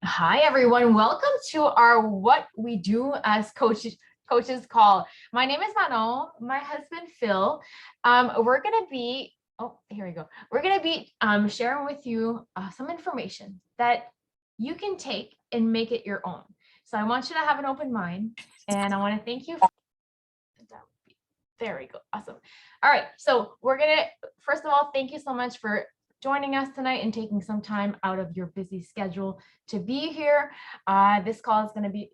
Hi, everyone. Welcome to our What We Do as Coaches call. My name is Manon, my husband, Phil. We're going to be, oh, here we go. We're going to be sharing with you some information that you can take and make it your own. So I want you to have an open mind, and I want to thank you. There we go. Awesome. All right. So we're going to, first of all, thank you so much for joining us tonight and taking some time out of your busy schedule to be here. This call is going to be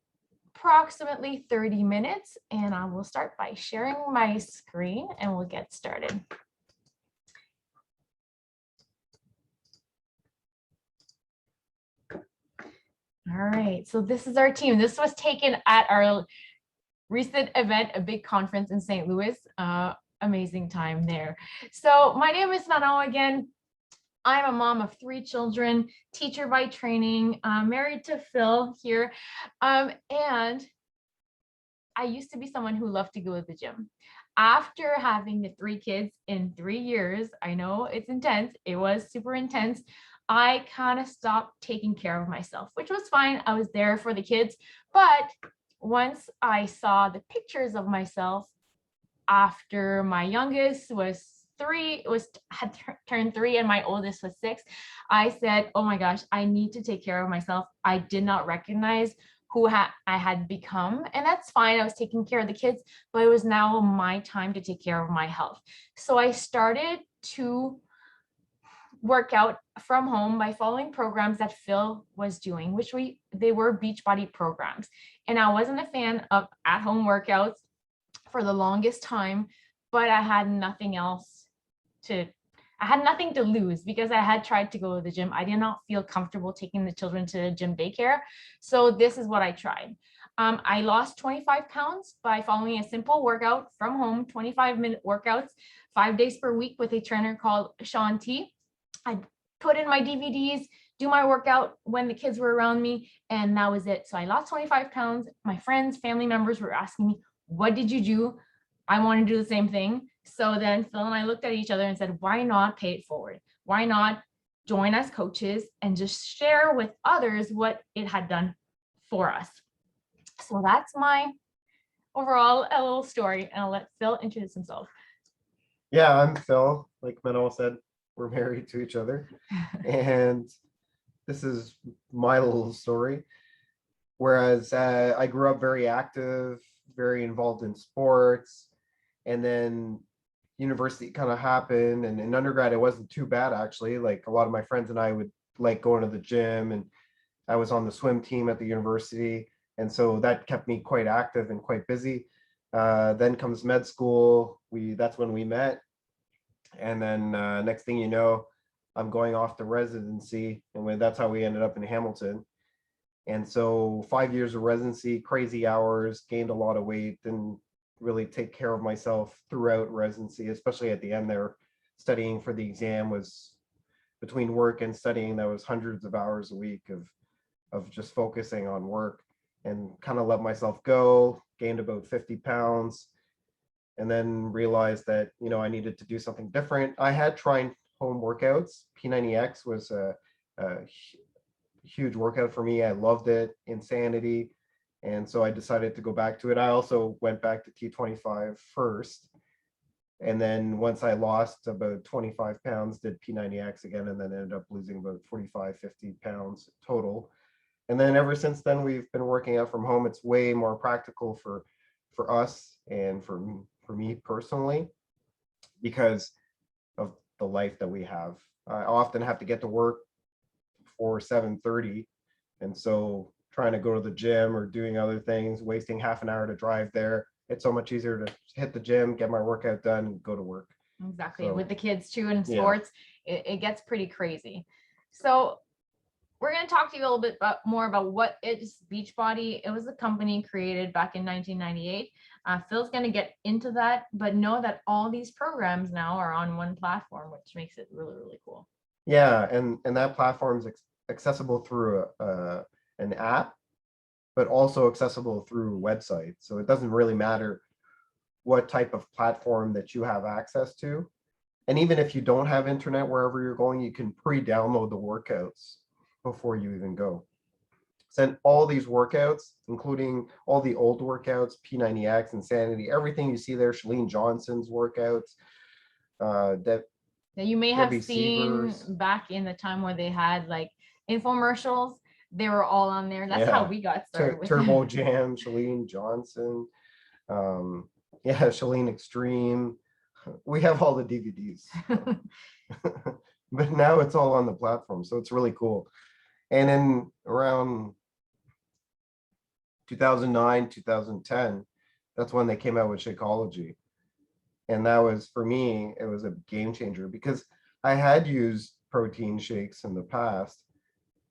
approximately 30 minutes, and I will start by sharing my screen and we'll get started. All right. So this is our team. This was taken at our recent event, a big conference in St. Louis. Amazing time there. So my name is Manon again. I'm a mom of 3 children, teacher by training, married to Phil here. And I used to be someone who loved to go to the gym. After having the 3 kids in 3 years, I know it's intense. It was super intense. I kind of stopped taking care of myself, which was fine. I was there for the kids. But once I saw the pictures of myself after my youngest was 3, had turned 3 and my oldest was 6, I said, oh my gosh, I need to take care of myself. I did not recognize who I had become, and that's fine. I was taking care of the kids, but it was now my time to take care of my health. So I started to work out from home by following programs that Phil was doing, which they were Beachbody programs. And I wasn't a fan of at-home workouts for the longest time, but I had nothing to lose because I had tried to go to the gym. I did not feel comfortable taking the children to the gym daycare. So this is what I tried. I lost 25 pounds by following a simple workout from home, 25-minute workouts, 5 days per week with a trainer called Sean T. I put in my DVDs, do my workout when the kids were around me, and that was it. So I lost 25 pounds. My friends, family members were asking me, what did you do? I want to do the same thing. So then Phil and I looked at each other and said, why not pay it forward? Why not join as coaches and just share with others what it had done for us? So that's my overall a little story, and I'll let Phil introduce himself. Yeah, I'm Phil. Like Manuel said, we're married to each other. And this is my little story. Whereas I grew up very active, very involved in sports. And then university kind of happened. And in undergrad, it wasn't too bad, actually. Like a lot of my friends and I would like going to the gym. And I was on the swim team at the university. And so that kept me quite active and quite busy. Then comes med school. That's when we met. And then next thing you know, I'm going off to residency, and that's how we ended up in Hamilton. And so 5 years of residency, crazy hours, gained a lot of weight, and really take care of myself throughout residency, especially at the end there. Studying for the exam was, between work and studying, that was hundreds of hours a week of just focusing on work, and kind of let myself go, gained about 50 pounds, and then realized that, I needed to do something different. I had tried home workouts. P90X was a huge workout for me. I loved it, insanity. And so I decided to go back to it. I also went back to T25 first. And then once I lost about 25 pounds, did P90X again, and then ended up losing about 45, 50 pounds total. And then ever since then, we've been working out from home. It's way more practical for us and for me personally, because of the life that we have. I often have to get to work for 7:30, and so trying to go to the gym or doing other things, wasting half an hour to drive there, it's so much easier to hit the gym, get my workout done, and go to work. Exactly. So, with the kids too in sports, it gets pretty crazy. So we're going to talk to you a little bit more about what is Beachbody. It was a company created back in 1998. Phil's going to get into that, but know that all these programs now are on one platform, which makes it really, really cool. Yeah, and that platform is accessible through an app, but also accessible through a website. So it doesn't really matter what type of platform that you have access to. And even if you don't have internet wherever you're going, you can pre-download the workouts before you even go. sent all these workouts, including all the old workouts, P90X, Insanity, everything you see there, Shalene Johnson's workouts, that you may have Debbie seen Sievers. back in the time where they had like infomercials. They were all on there. That's how Yeah. we got started with Turbo them. Jam, Shalene Johnson, yeah, Shalene Extreme. We have all the DVDs. But now it's all on the platform, so it's really cool. And then around 2009, 2010, that's when they came out with Shakeology. And that was, for me, it was a game changer because I had used protein shakes in the past,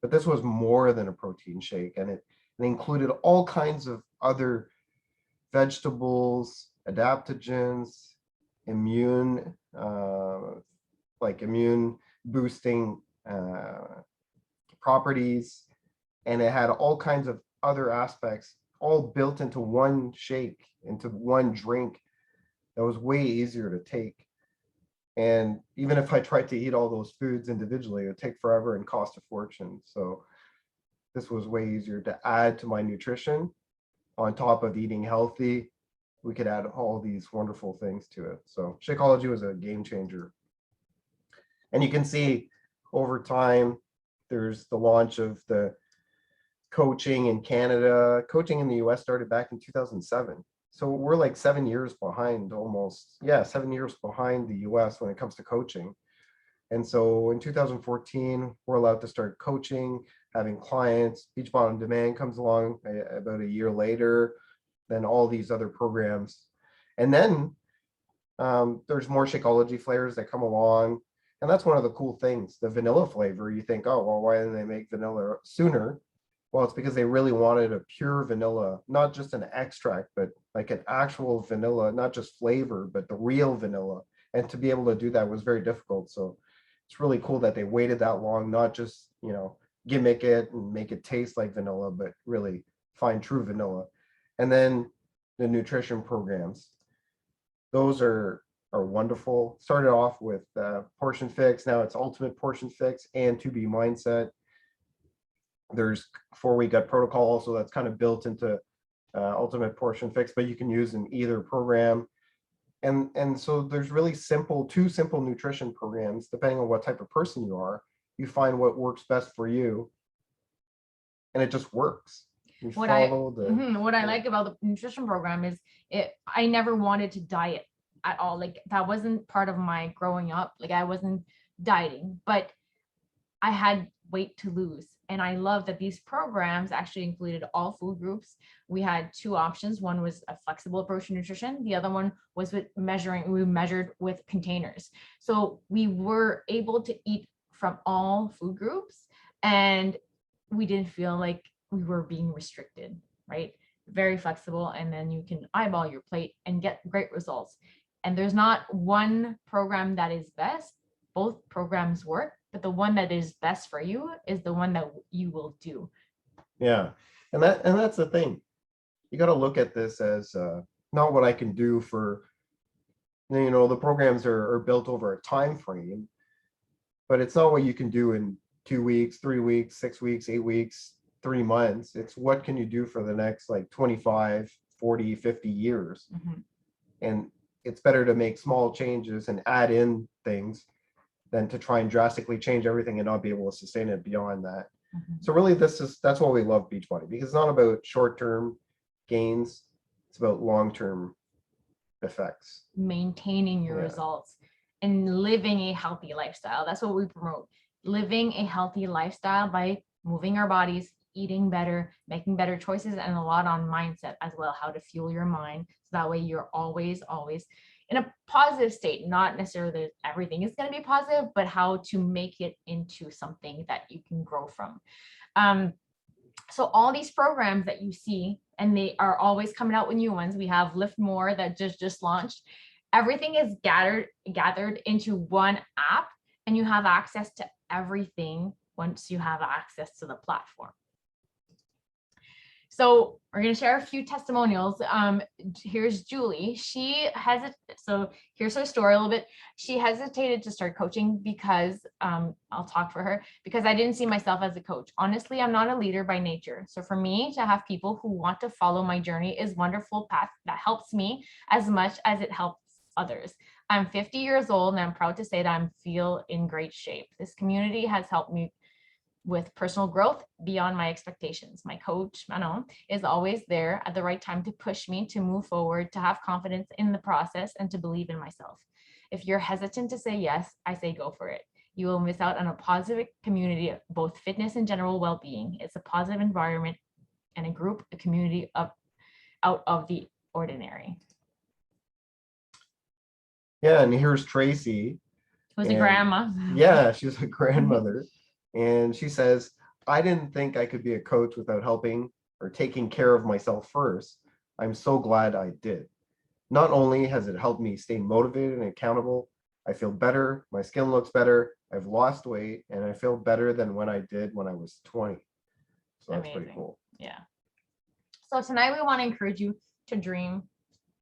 but this was more than a protein shake. And it included all kinds of other vegetables, adaptogens, immune, like immune boosting properties. And it had all kinds of other aspects all built into one shake, into one drink that was way easier to take. And even if I tried to eat all those foods individually, it would take forever and cost a fortune. So this was way easier to add to my nutrition on top of eating healthy. We could add all these wonderful things to it. So Shakeology was a game changer. And you can see over time, there's the launch of the coaching in Canada. Coaching in the US started back in 2007. So we're like 7 years behind almost. Yeah, 7 years behind the US when it comes to coaching. And so in 2014, we're allowed to start coaching, having clients. Beachbody On Demand comes along about a year later, then all these other programs. And then there's more Shakeology flavors that come along. And that's one of the cool things, the vanilla flavor. You think, oh, well, why didn't they make vanilla sooner? Well, it's because they really wanted a pure vanilla, not just an extract, but like an actual vanilla, not just flavor, but the real vanilla. And to be able to do that was very difficult. So it's really cool that they waited that long, not just, gimmick it and make it taste like vanilla, but really find true vanilla. And then the nutrition programs, those are wonderful. Started off with Portion Fix, now it's Ultimate Portion Fix and 2B Mindset. There's 4-week gut protocol also that's kind of built into Ultimate Portion Fix, but you can use in either program. And so there's really two simple nutrition programs, depending on what type of person you are. You find what works best for you, and it just works. You What I follow the what I like about the nutrition program is I never wanted to diet at all. Like that wasn't part of my growing up. Like I wasn't dieting, but I had weight to lose. And I love that these programs actually included all food groups. We had two options. One was a flexible approach to nutrition. The other one was with measuring. We measured with containers. So we were able to eat from all food groups and we didn't feel like we were being restricted, right? Very flexible. And then you can eyeball your plate and get great results. And there's not one program that is best. Both programs work, but the one that is best for you is the one that you will do. Yeah. And that's the thing. You got to look at this as not what I can do for, the programs are built over a time frame, but it's not what you can do in 2 weeks, 3 weeks, 6 weeks, 8 weeks, 3 months. It's what can you do for the next like 25, 40, 50 years. Mm-hmm. And it's better to make small changes and add in things than to try and drastically change everything and not be able to sustain it beyond that. Mm-hmm. So really that's why we love Beachbody, because it's not about short-term gains, it's about long-term effects. Maintaining your results and living a healthy lifestyle. That's what we promote. Living a healthy lifestyle by moving our bodies, eating better, making better choices, and a lot on mindset as well, how to fuel your mind. So that way you're always in a positive state, not necessarily that everything is going to be positive, but how to make it into something that you can grow from. So all these programs that you see, and they are always coming out with new ones. We have Lift More that just launched. Everything is gathered into one app, and you have access to everything once you have access to the platform. So we're going to share a few testimonials. Here's Julie. So here's her story a little bit. She hesitated to start coaching because I'll talk for her, because I didn't see myself as a coach. Honestly, I'm not a leader by nature. So for me to have people who want to follow my journey is a wonderful path that helps me as much as it helps others. I'm 50 years old and I'm proud to say that I feel in great shape. This community has helped me with personal growth beyond my expectations. My coach, Manon, is always there at the right time to push me to move forward, to have confidence in the process, and to believe in myself. If you're hesitant to say yes, I say go for it. You will miss out on a positive community of both fitness and general well-being. It's a positive environment and a community of out of the ordinary. Yeah, and here's Tracy. Who's a grandma? Yeah, she's a grandmother. And she says, I didn't think I could be a coach without helping or taking care of myself first. I'm so glad I did. Not only has it helped me stay motivated and accountable, I feel better, my skin looks better, I've lost weight, and I feel better than when I did when I was 20. So that's pretty cool. Yeah. So tonight we want to encourage you to dream.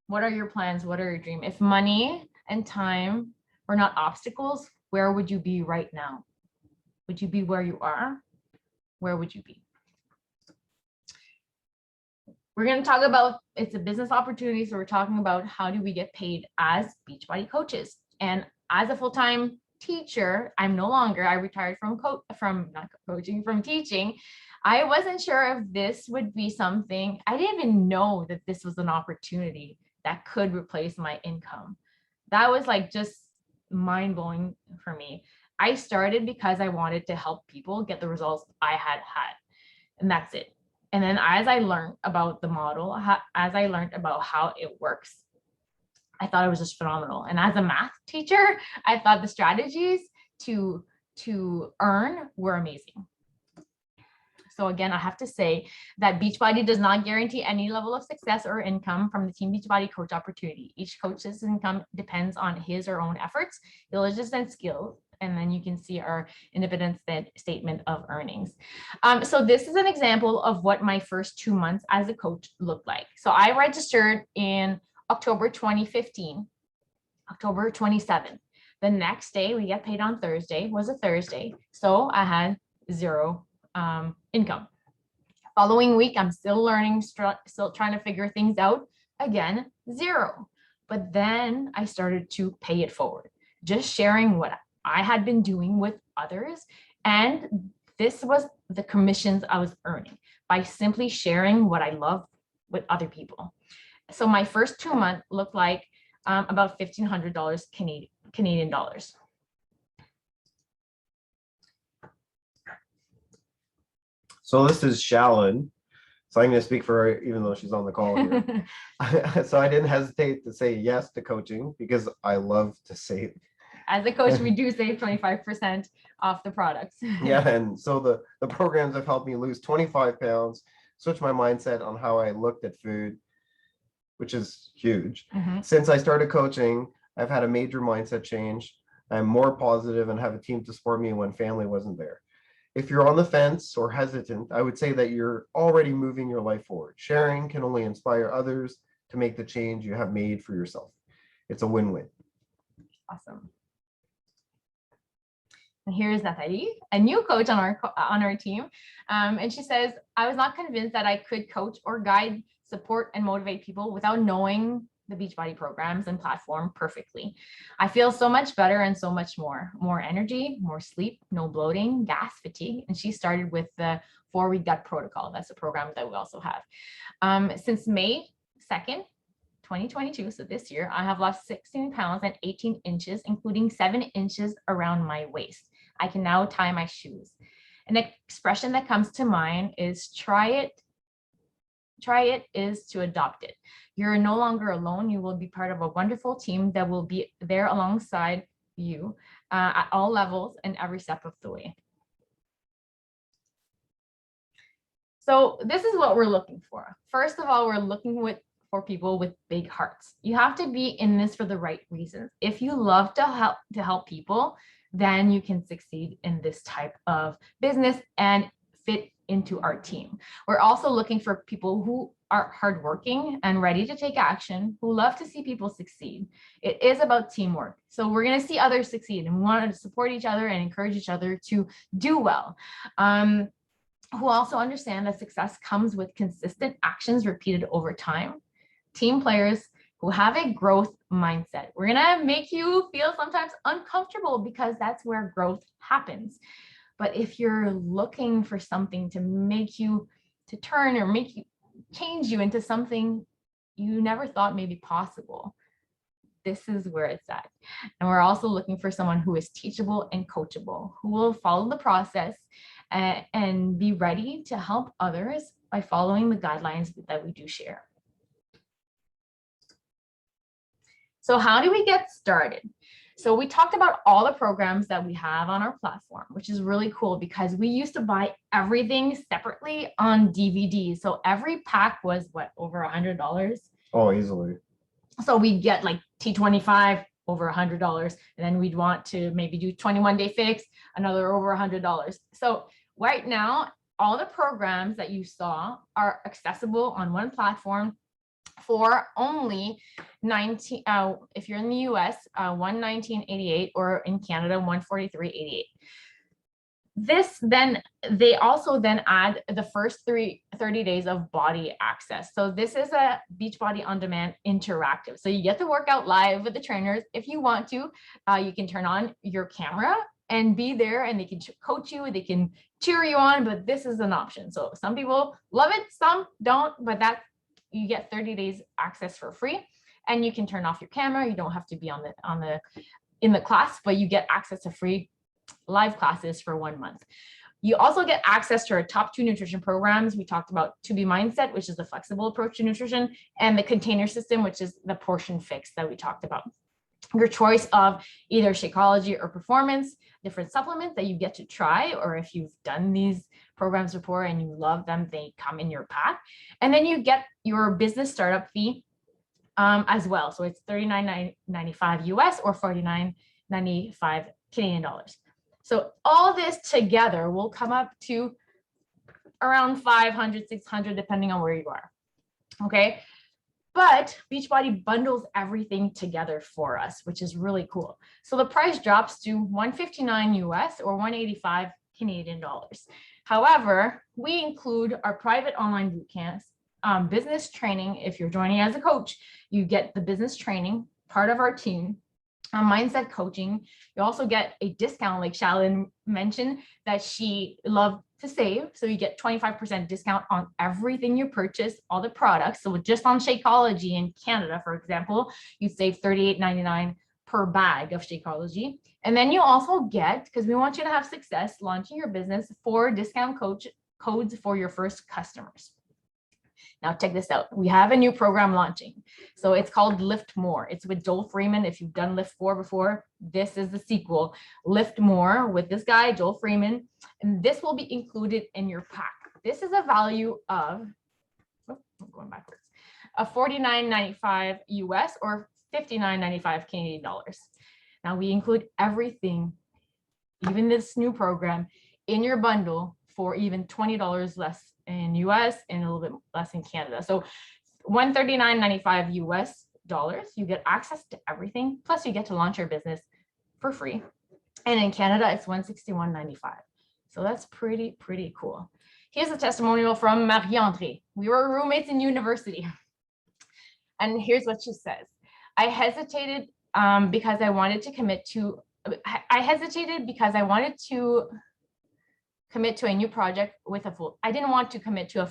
What are your plans? What are your dreams? If money and time were not obstacles, where would you be right now? Would you be where you are? Where would you be? We're going to talk about, it's a business opportunity. So we're talking about how do we get paid as Beachbody coaches. And as a full-time teacher, I retired from teaching. I wasn't sure if this would be something, I didn't even know that this was an opportunity that could replace my income. That was like just mind-blowing for me. I started because I wanted to help people get the results I had, and that's it. And then as I learned about the model, as I learned about how it works, I thought it was just phenomenal. And as a math teacher, I thought the strategies to earn were amazing. So again, I have to say that Beachbody does not guarantee any level of success or income from the Team Beachbody coach opportunity. Each coach's income depends on his or own efforts, diligence, and skills. And then you can see our independent statement of earnings. So this is an example of what my first 2 months as a coach looked like. So I registered in October 2015, October 27th. The next day, we get paid on Thursday, was a Thursday. So I had zero income. Following week, I'm still learning, still trying to figure things out. Again, zero. But then I started to pay it forward, just sharing what I had been doing with others. And this was the commissions I was earning by simply sharing what I love with other people. So my first 2 months looked like about $1,500 Canadian dollars. So this is Shallon. So I'm going to speak for her, even though she's on the call here. So I didn't hesitate to say yes to coaching because I love to save. As a coach, we do save 25% off the products. Yeah, and so the programs have helped me lose 25 pounds, switch my mindset on how I looked at food, which is huge. Since I started coaching, I've had a major mindset change. I'm more positive and have a team to support me when family wasn't there. If you're on the fence or hesitant, I would say that you're already moving your life forward. Sharing can only inspire others to make the change you have made for yourself. It's a win-win. Awesome. And here's Nathalie, a new coach on our team. And she says, I was not convinced that I could coach or guide, support, and motivate people without knowing the Beachbody programs and platform perfectly. I feel so much better and so much more energy, more sleep, no bloating, gas, fatigue. And she started with the 4-week gut protocol. That's a program that we also have. Since May 2nd, 2022, so this year, I have lost 16 pounds and 18 inches, including 7 inches around my waist. I can now tie my shoes. An expression that comes to mind is try it is to adopt it. You're no longer alone. You will be part of a wonderful team that will be there alongside you at all levels and every step of the way. So this is what we're looking for. First of all, we're looking for people with big hearts. You have to be in this for the right reasons. If you love to help people, then you can succeed in this type of business and fit into our team. We're also looking for people who are hardworking and ready to take action, who love to see people succeed. It is about teamwork. So we're going to see others succeed, and we want to support each other and encourage each other to do well. Who also understand that success comes with consistent actions repeated over time. Team players who have a growth mindset. We're going to make you feel sometimes uncomfortable because that's where growth happens. But if you're looking for something to make you to turn or make you change you into something you never thought may be possible, this is where it's at. And we're also looking for someone who is teachable and coachable, who will follow the process and be ready to help others by following the guidelines that we do share. So how do we get started? So we talked about all the programs that we have on our platform, which is really cool because we used to buy everything separately on DVD. So every pack was what, over $100? Oh, easily. So we get like T25 over $100, and then we'd want to maybe do 21-day fix, another over $100. So right now, all the programs that you saw are accessible on one platform for only 19, if you're in the US, 119.88, or in Canada, 143.88. This then, they also then add the first 30 days of body access. So this is a Beachbody On Demand interactive. So you get to work out live with the trainers. If you want to, you can turn on your camera and be there, and they can coach you, they can cheer you on, but this is an option. So some people love it, some don't, but that you get 30 days access for free, and you can turn off your camera. You don't have to be in the class, but you get access to free live classes for 1 month. You also get access to our top 2 nutrition programs. We talked about To Be Mindset, which is the flexible approach to nutrition, and the Container System, which is the portion fix that we talked about. Your choice of either Shakeology or Performance, different supplements that you get to try, or if you've done these programs before and you love them, they come in your pack. And then you get your business startup fee as well. So it's $39.95 US or $49.95 Canadian dollars. So all this together will come up to around 500, 600, depending on where you are. Okay. But Beachbody bundles everything together for us, which is really cool. So the price drops to $159 US or $185 Canadian dollars. However, we include our private online boot camps, business training. If you're joining as a coach, you get the business training, part of our team, mindset coaching. You also get a discount, like Shalyn mentioned, that she loved to save. So you get 25% discount on everything you purchase, all the products. So just on Shakeology in Canada, for example, you save $38.99 per bag of Shakeology. And then you also get, because we want you to have success launching your business, 4 discount codes for your first customers. Now check this out. We have a new program launching. So it's called Lift More. It's with Joel Freeman. If you've done Lift 4 before, this is the sequel. Lift More with this guy, Joel Freeman. And this will be included in your pack. This is a value of, I'm going backwards, of $49.95 US or $59.95 Canadian dollars. Now we include everything, even this new program, in your bundle for even $20 less in US and a little bit less in Canada. So $139.95 US dollars, you get access to everything. Plus you get to launch your business for free. And in Canada, it's $161.95. So that's pretty cool. Here's a testimonial from Marie-André. We were roommates in university. And here's what she says. I hesitated because I wanted to commit to a new project with I didn't want to commit to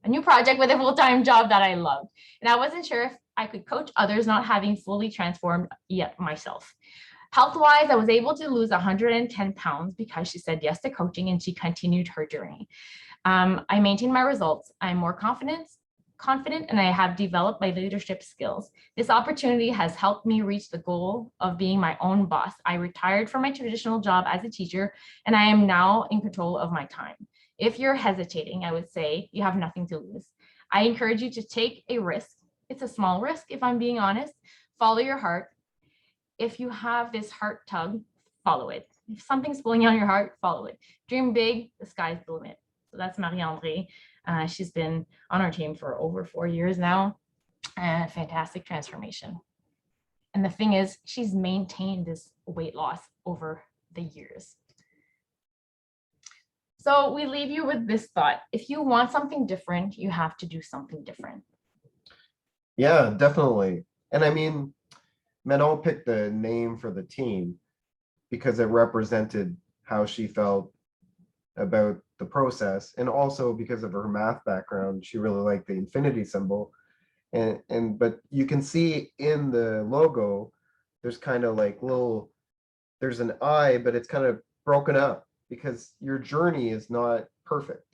a new project with a full-time job that I loved. And I wasn't sure if I could coach others, not having fully transformed yet myself. Health-wise, I was able to lose 110 pounds because she said yes to coaching and she continued her journey. I maintained my results. I'm more confident, and I have developed my leadership skills. This opportunity has helped me reach the goal of being my own boss. I retired from my traditional job as a teacher, and I am now in control of my time. If you're hesitating, I would say you have nothing to lose. I encourage you to take a risk. It's a small risk, if I'm being honest. Follow your heart. If you have this heart tug, follow it. If something's pulling on your heart, follow it. Dream big, the sky's the limit. So that's Marie-André. She's been on our team for over 4 years now. Fantastic transformation. And the thing is, she's maintained this weight loss over the years. So we leave you with this thought. If you want something different, you have to do something different. Yeah, definitely. And I mean, Manon picked the name for the team because it represented how she felt about the process, and also because of her math background, she really liked the infinity symbol. And but you can see in the logo, there's kind of like there's an eye, but it's kind of broken up because your journey is not perfect.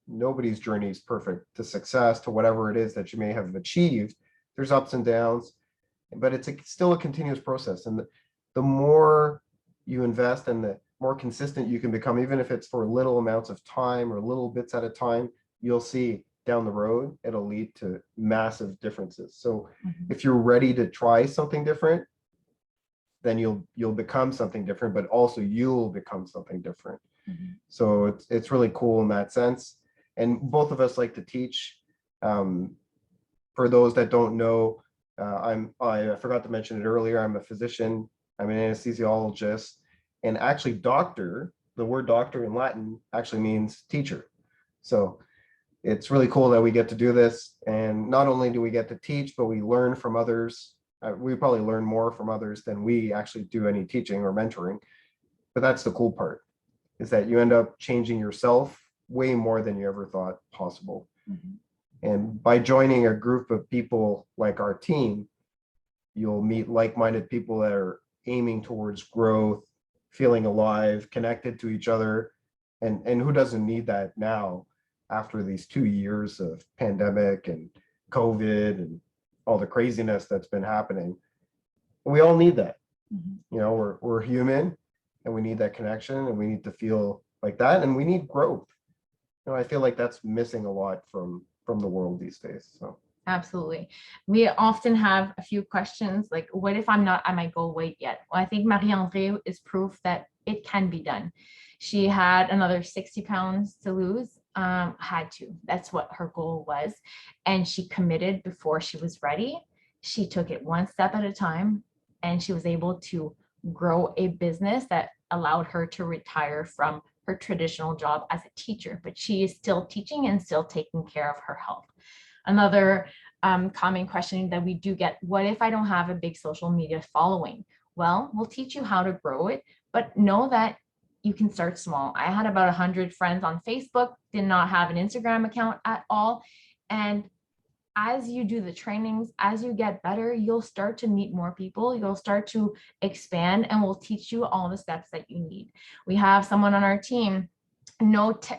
Nobody's journey is perfect to success, to whatever it is that you may have achieved. There's ups and downs, but it's still a continuous process. And the more you invest and the more consistent you can become, even if it's for little amounts of time or little bits at a time, you'll see down the road, it'll lead to massive differences. So if you're ready to try something different, then you'll become something different, but also you'll become something different. So it's really cool in that sense. And both of us like to teach. For those that don't know, I forgot to mention it earlier, I'm a physician, I'm an anesthesiologist, and actually doctor, the word doctor in Latin actually means teacher. So it's really cool that we get to do this. And not only do we get to teach, but we learn from others. We probably learn more from others than we actually do any teaching or mentoring. But that's the cool part, is that you end up changing yourself way more than you ever thought possible. And by joining a group of people like our team, you'll meet like-minded people that are aiming towards growth, feeling alive, connected to each other. And who doesn't need that now after these 2 years of pandemic and COVID and all the craziness that's been happening? We all need that. You know, we're human, and we need that connection, and we need to feel like that, and we need growth. You know, I feel like that's missing a lot from the world these days. So Absolutely. We often have a few questions like, what if I'm not at my goal weight yet? Well, I think Marie-André is proof that it can be done. She had another 60 pounds to lose, had to. That's what her goal was. And she committed before she was ready. She took it one step at a time, and she was able to grow a business that allowed her to retire from her traditional job as a teacher, but she is still teaching and still taking care of her health. Another common question that we do get, what if I don't have a big social media following? Well, we'll teach you how to grow it, but know that you can start small. I had about 100 friends on Facebook, did not have an Instagram account at all. And as you do the trainings, as you get better, you'll start to meet more people, you'll start to expand, and we'll teach you all the steps that you need. We have someone on our team, not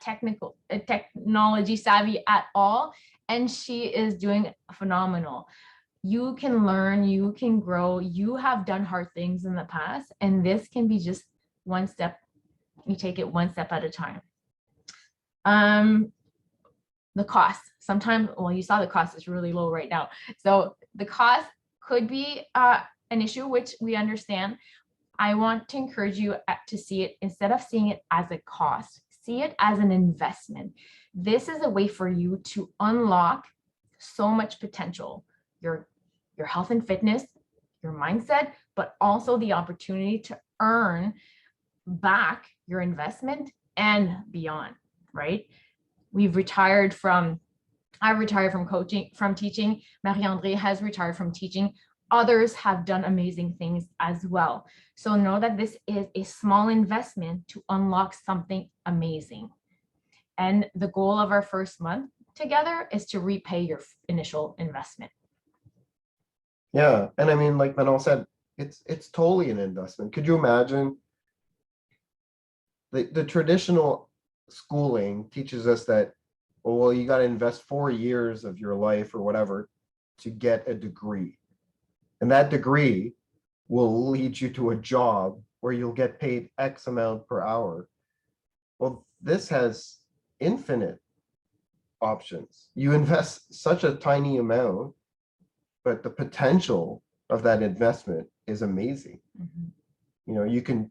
technology savvy at all, and she is doing phenomenal. You can learn, you can grow, you have done hard things in the past, and this can be just one step. You take it one step at a time. The cost, sometimes, well, you saw the cost is really low right now. So the cost could be an issue, which we understand. I want to encourage you to see it, instead of seeing it as a cost, see it as an investment. This is a way for you to unlock so much potential, your health and fitness, your mindset, but also the opportunity to earn back your investment and beyond, right? I retired from coaching, from teaching. Marie-André has retired from teaching. Others have done amazing things as well. So know that this is a small investment to unlock something amazing. And the goal of our first month together is to repay your initial investment. yeah, and I mean, like Manon said, it's totally an investment. Could you imagine? The traditional schooling teaches us that, well, you got to invest 4 years of your life or whatever to get a degree. And that degree will lead you to a job where you'll get paid X amount per hour. Well, this has infinite options. You invest such a tiny amount, but the potential of that investment is amazing. You know, you can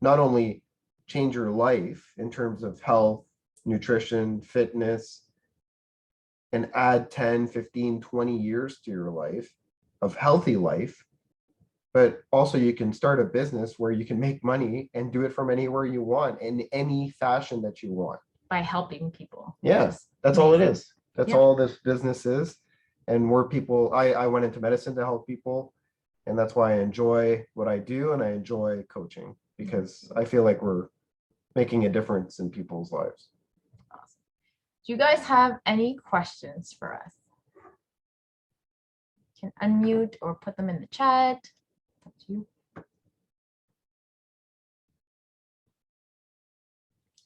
not only change your life in terms of health, nutrition, fitness, and add 10, 15, 20 years to your life of healthy life. But also you can start a business where you can make money and do it from anywhere you want in any fashion that you want. By helping people. Yeah, that's all it is. That's Yeah. all this business is. And we're people, I went into medicine to help people. And that's why I enjoy what I do. And I enjoy coaching because I feel like we're making a difference in people's lives. Awesome. Do you guys have any questions for us? You can unmute or put them in the chat. Up to you.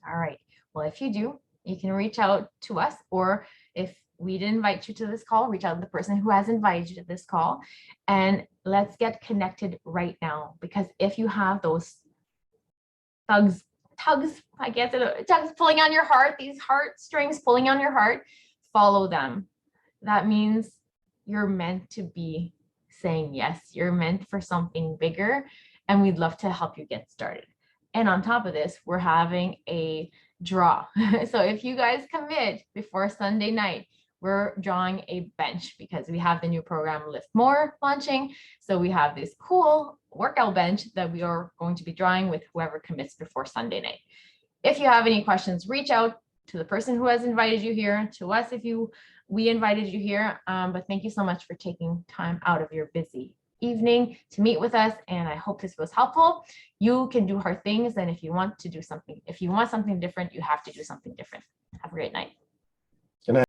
All right. Well, if you do, you can reach out to us, or if we didn't invite you to this call, reach out to the person who has invited you to this call, and let's get connected right now. Because if you have those tugs, I guess, tugs pulling on your heart, these heartstrings pulling on your heart, follow them. That means you're meant to be saying yes. You're meant for something bigger, and we'd love to help you get started. And on top of this, we're having a draw. So if you guys commit before Sunday night, we're drawing a bench because we have the new program Lift More launching. So we have this cool workout bench that we are going to be drawing with whoever commits before Sunday night. If you have any questions, reach out to the person who has invited you here, to us if we invited you here. But thank you so much for taking time out of your busy evening to meet with us, and I hope this was helpful. You can do hard things, and if you want to do something, if you want something different, you have to do something different. Have a great night.